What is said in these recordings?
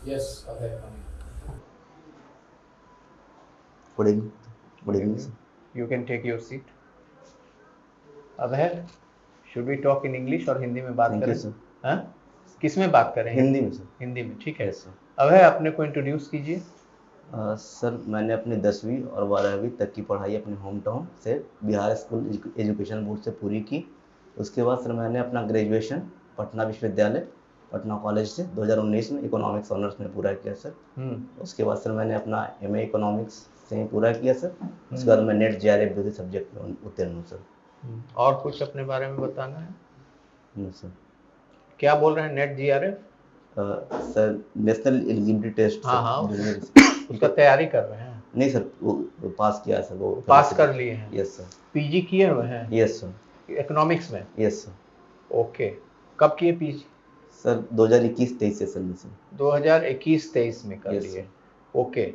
Yes, okay, coming. Good evening. Good evening sir. You can take your seat. Abhay, should we talk in English और हिंदी में बात thank you करें? Sir. हाँ, किस में बात करें? हिंदी में सर। हिंदी में, ठीक है। Yes sir. अभय, अपने को इंट्रोड्यूस कीजिए। सर मैंने अपनी 10वीं और 12वीं तक की पढ़ाई अपने होम टाउन से बिहार स्कूल एजुकेशन बोर्ड से पूरी की। उसके बाद सर मैंने अपना ग्रेजुएशन पटना विश्वविद्यालय पटना कॉलेज से 2019 में इकोनॉमिक्स ऑनर्स में पूरा किया सर। उसके बाद सर मैंने अपना एमए इकोनॉमिक्स से ही पूरा किया सर। उसके बाद मैं नेट जेआरएफ दूसरे सब्जेक्ट में उत्तीर्ण हूँ सर। और कुछ अपने बारे में बताना है? सर क्या बोल रहे हैं? NET JRF? Sir national eligibility test. हाँ हाँ, जूनियर उसका तैयारी कर रहे हैं? नहीं सर, वो पास किया है सर। वो पास कर लिए हैं? Yes sir. पीजी किए हुए हैं? Yes sir. इकोनॉमिक्स में? Yes sir. ओके, कब किए पीजी? सर 2021-23 सेशन में सर। 2021-23 में कर Yes, लिए। ओके,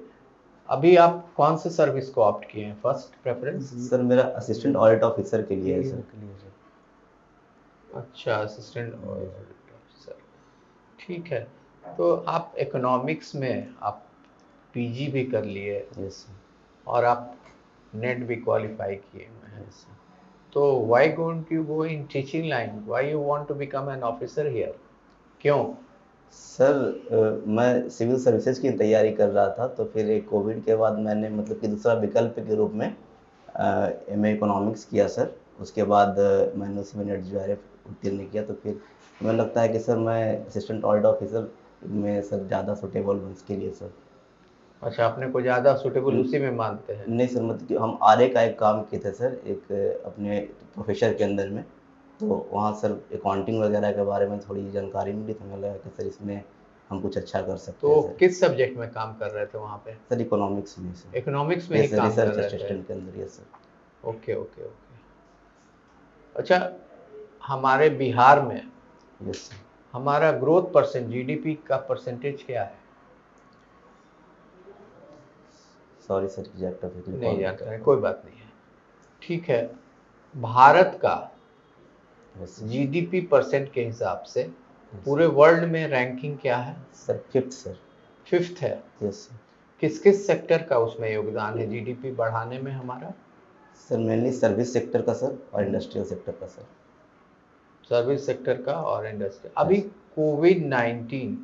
अभी आप कौन से सर्विस को ऑप्ट किए हैं? First preference? सर मेरा असिस्टेंट ऑडिट ऑफिसर के लिए है सर। अच्छा, असिस्टेंट ऑडिट ऑफिसर, ठीक है। तो आप इकोनॉमिक्स में आप पीजी भी कर लिए यस सर। और आप नेट भी क्वालिफाई किए हुए हैं, यस सर। तो why don't you go in teaching line? Why you want to become an officer here? क्यों? सर मैं सिविल सर्विसेज की तैयारी कर रहा था, तो फिर एक कोविड के बाद मैंने मतलब कि दूसरा विकल्प के रूप में एमए इकोनॉमिक्स किया सर। उसके बाद मैंने उसमें नेट जेआरएफ उत्तीर्ण किया। तो फिर मुझे लगता है कि सर मैं असिस्टेंट ऑडिट ऑफिसर में सर ज़्यादा सूटेबल हूँ इसके लिए सर। अच्छा, अपने को ज़्यादा सुटेबल उसी में मानते हैं? नहीं सर, मतलब कि हम आरए का एक काम किए थे सर, एक अपने प्रोफेसर के अंदर में। तो वहाँ सर अकाउंटिंग वगैरह के बारे में थोड़ी जानकारी मिली, तो हमें लगा कि सर इसमें हम कुछ अच्छा कर सकते तो हैं सर। किस सब्जेक्ट में काम कर रहे थे वहाँ पे? सर इकोनॉमिक्स में सर। इकोनॉमिक्स में ही काम कर रिसर्च रहे थे? असिस्टेंट के अंदर। Yes sir. Okay okay okay. अच्छा, हमारे बिहार में यस सर। हमारा ग्रोथ परसेंट, जीडीपी का परसेंटेज क्या है? सॉरी सर, एग्जैक्ट अभी नहीं जानते हैं, कोई बात नहीं है, ठीक है। भारत का जीडीपी परसेंट के हिसाब से पूरे वर्ल्ड में रैंकिंग क्या है? Sir fifth sir. फिफ्थ है? Yes sir. किस किस सेक्टर का उसमें योगदान है जीडीपी बढ़ाने में हमारा? सर मेनली सर्विस सेक्टर का सर, और इंडस्ट्रियल सेक्टर का सर। सर्विस सेक्टर का और इंडस्ट्री। अभी कोविड-19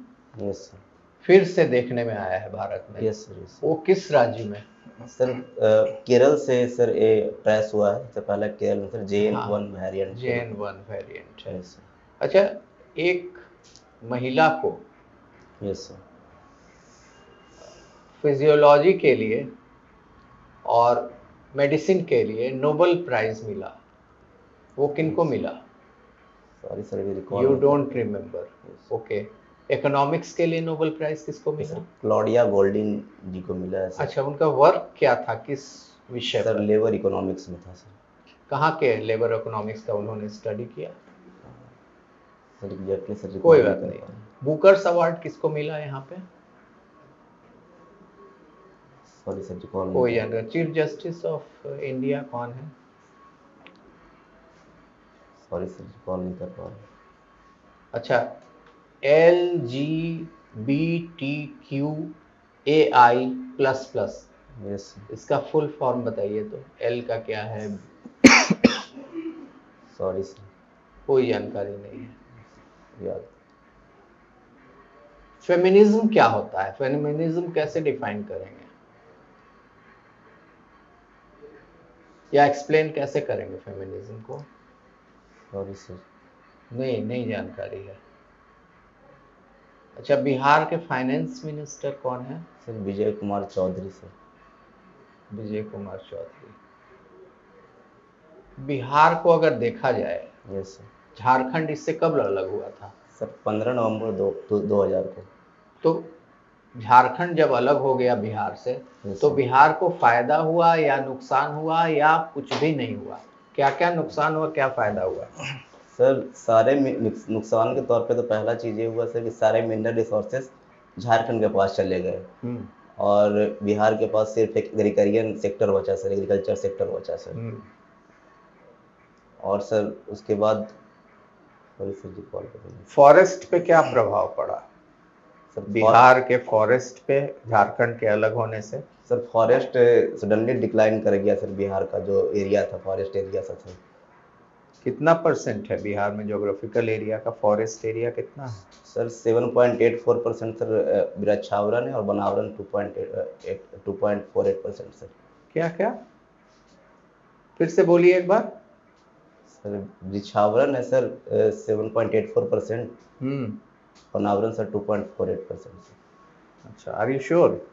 यस सर। फिर से देखने में आया है भारत में। Yes sir. यस वो किस राज्य में? सर केरल से सर ये ट्रेस हुआ है। सबसे पहले केरल में sir JN1 variant. JN1 variant है। Yes sir. अच्छा, एक महिला को यस सर। फिजियोलॉजी के लिए और मेडिसिन के लिए नोबेल प्राइज मिला, वो किनको मिला? सॉरी सर, अभी रिकॉल यू नहीं डोंट रिमेम्बर? ओके। इकोनॉमिक्स के लिए नोबेल प्राइज किसको कर- मिला? सर क्लॉडिया गोल्डिन जी को मिला है सर। अच्छा, उनका वर्क क्या था, किस विषय सर पर? लेबर इकोनॉमिक्स में था सर। कहाँ के लेबर इकोनॉमिक्स का उन्होंने स्टडी किया? सर एग्जैक्टली सर कोई रिकॉल बात नहीं नहीं। कर पा रहा। बुकर्स अवार्ड किसको मिला यहाँ पे? सॉरी सर, रिकॉल नहीं कोई कर पा जानता? चीफ जस्टिस ऑफ इंडिया कौन है? रहा। सॉरी सर, रिकॉल नहीं कर पा रहा। अच्छा, LGBTQAI++, यस सर। इसका फुल फॉर्म बताइए तो। एल का क्या है? सॉरी सर, कोई जानकारी नहीं है। याद। फेमिनिज्म क्या होता है? फेमिनिज्म कैसे डिफाइन करेंगे या एक्सप्लेन कैसे करेंगे फेमिनिज्म को? Sorry sir. नहीं जानकारी है। अच्छा, बिहार के फाइनेंस मिनिस्टर कौन है? Sir Vijay Kumar Chaudhary sir. विजय कुमार चौधरी। बिहार को अगर देखा जाए, यस सर। झारखंड इससे कब अलग हुआ था? सर 15 नवंबर 2000 को। तो झारखंड जब अलग हो गया बिहार से, Yes, तो sir. बिहार को फायदा हुआ या नुकसान हुआ या कुछ भी नहीं हुआ? क्या क्या नुकसान हुआ, क्या फायदा हुआ? सर सारे नुकसान के तौर पे तो पहला चीज़ ये हुआ सर कि सारे मिनरल रिसोर्सेज झारखंड के पास चले गए, और बिहार के पास सिर्फ एक एग्रीकल्चर सेक्टर बचा सर, एग्रीकल्चर सेक्टर बचा सर। और सर उसके बाद सॉरी सर, जी कॉल कर रही है। फॉरेस्ट पे क्या प्रभाव पड़ा? सर बिहार के फॉरेस्ट पे झारखंड के अलग होने से? सर फॉरेस्ट सडनली डिक्लाइन कर गया सर, बिहार का जो एरिया था फॉरेस्ट एरिया था सर। कितना परसेंट है बिहार में ज्योग्राफिकल एरिया का? फॉरेस्ट एरिया कितना है? सर 7.84% सर बिरछावरन है, और बनावरन 2.48% सर। क्या क्या? फिर से बोलिए एक बार। सर बिछावरन है सर 7.84%, बनावरन सर 2.48% सर। अच्छा, आर यू श्योर?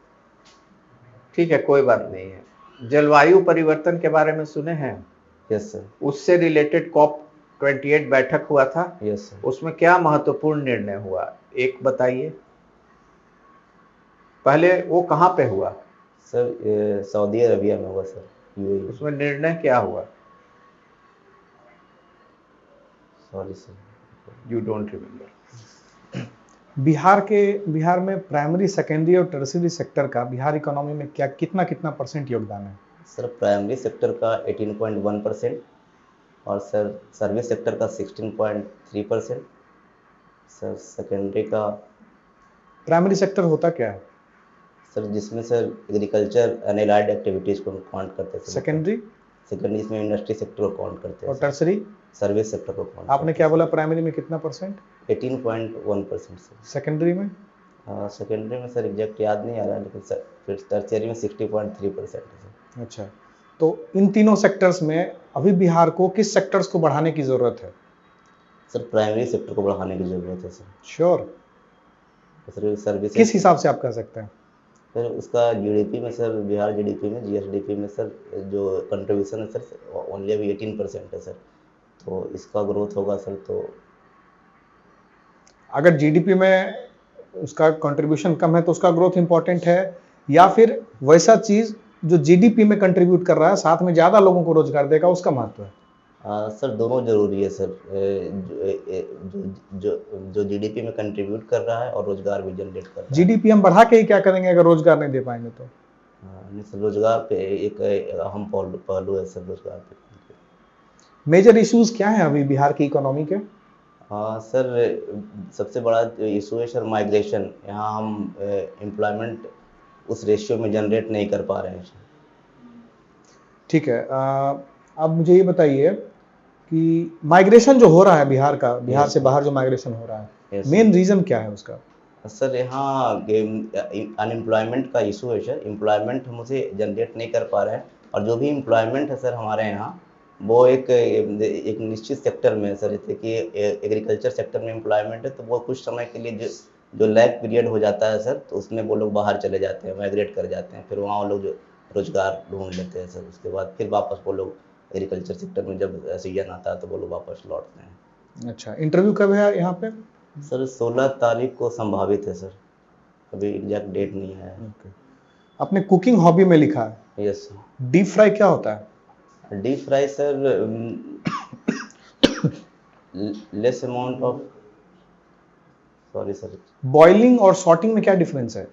ठीक है, कोई बात नहीं है। जलवायु परिवर्तन के बारे में सुने हैं? Yes sir. उससे रिलेटेड COP28 बैठक हुआ था। Yes sir. उसमें क्या महत्वपूर्ण निर्णय हुआ, एक बताइए। पहले वो कहाँ पे हुआ? सर सऊदी अरबिया में हुआ सर, यूएई। उसमें निर्णय क्या हुआ? Sorry sir, you don't remember. Bihar में प्राइमरी, सेकेंडरी और टर्शियरी सेक्टर का बिहार इकोनॉमी में क्या कितना परसेंट योगदान है? सर प्राइमरी सेक्टर का 18.1%, और सर सर्विस सेक्टर का 16.3%, सर सेकेंडरी का। प्राइमरी सेक्टर होता क्या है? सर जिसमें sir agriculture and allied activities को काउंट करते हैं। सेकेंडरी? सेकेंडरी इसमें इंडस्ट्री सेक्टर को काउंट करते हैं। और टर्शियरी? सर्विस सेक्टर को काउंट। आपने क्या बोला, प्राइमरी में कितना परसेंट? 18.1% सर। सेकेंडरी में? सेकेंडरी में सर एग्जैक्ट याद नहीं आ रहा है, लेकिन सर फिर टर्शियरी में 60.3% है सर। अच्छा, तो इन तीनों सेक्टर्स में अभी बिहार को किस सेक्टर्स को बढ़ाने की जरूरत है? सर प्राइमरी सेक्टर को बढ़ाने की जरूरत है सर। श्योर? सर सर्विस किस हिसाब से आप कह सकते हैं? सर उसका जीडीपी में सर, बिहार जीडीपी में, जीएसडीपी में सर जो कंट्रीब्यूशन है सर ओनली अभी 18% है सर, तो इसका ग्रोथ होगा सर। तो अगर जीडीपी में उसका कंट्रीब्यूशन कम है तो उसका ग्रोथ इंपॉर्टेंट है, या फिर वैसा चीज जो जीडीपी में कंट्रीब्यूट कर रहा है साथ में ज्यादा लोगों को रोजगार देगा, उसका महत्व है? सर दोनों जरूरी है सर, जो जीडीपी में कंट्रीब्यूट कर रहा है और रोजगार भी जनरेट कर रहा है। जीडीपी हम बढ़ा के ही क्या करेंगे अगर रोजगार नहीं दे पाएंगे तो? नहीं सर, रोजगार पे एक अहम पहलू है सर, रोजगार पे। मेजर इश्यूज क्या है अभी बिहार की इकोनॉमी के? सर सबसे बड़ा इशू है सर माइग्रेशन। यहाँ हम एम्प्लॉयमेंट उस रेशियो में जनरेट नहीं कर पा रहे हैं। ठीक है, अब मुझे ये बताइए कि माइग्रेशन जो हो रहा है बिहार का, बिहार से बाहर जो माइग्रेशन हो रहा है, मेन रीजन क्या है उसका? सर यहाँ अनएम्प्लॉयमेंट का इशू है सर। एम्प्लॉयमेंट हम उसे जनरेट नहीं कर पा रहे हैं, और जो भी एम्प्लॉयमेंट है सर हमारे यहाँ, वो एक निश्चित सेक्टर में है सर। जैसे कि एग्रीकल्चर सेक्टर में एम्प्लॉयमेंट है, तो वो कुछ समय के लिए जो लैग पीरियड हो जाता है सर, तो उसमें वो लोग बाहर चले जाते हैं, माइग्रेट कर जाते हैं, फिर वहाँ वो लोग जो रोजगार ढूंढ लेते हैं सर। उसके बाद फिर वापस वो लोग एग्रीकल्चर सेक्टर में जब सीजन आता है तो वो लोग वापस लौटते हैं। अच्छा, इंटरव्यू कब है यहाँ पे? सर 16 तारीख को संभावित है सर, अभी एग्जैक्ट डेट नहीं है। आपने कुकिंग हॉबी में लिखा है। Yes sir. डीप फ्राई क्या होता है? Deep fry sir less amount of, sorry sir. Boiling और सॉर्टिंग में क्या डिफरेंस है?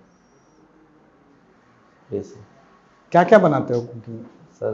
यस क्या क्या बनाते हो कुकिंग में? सर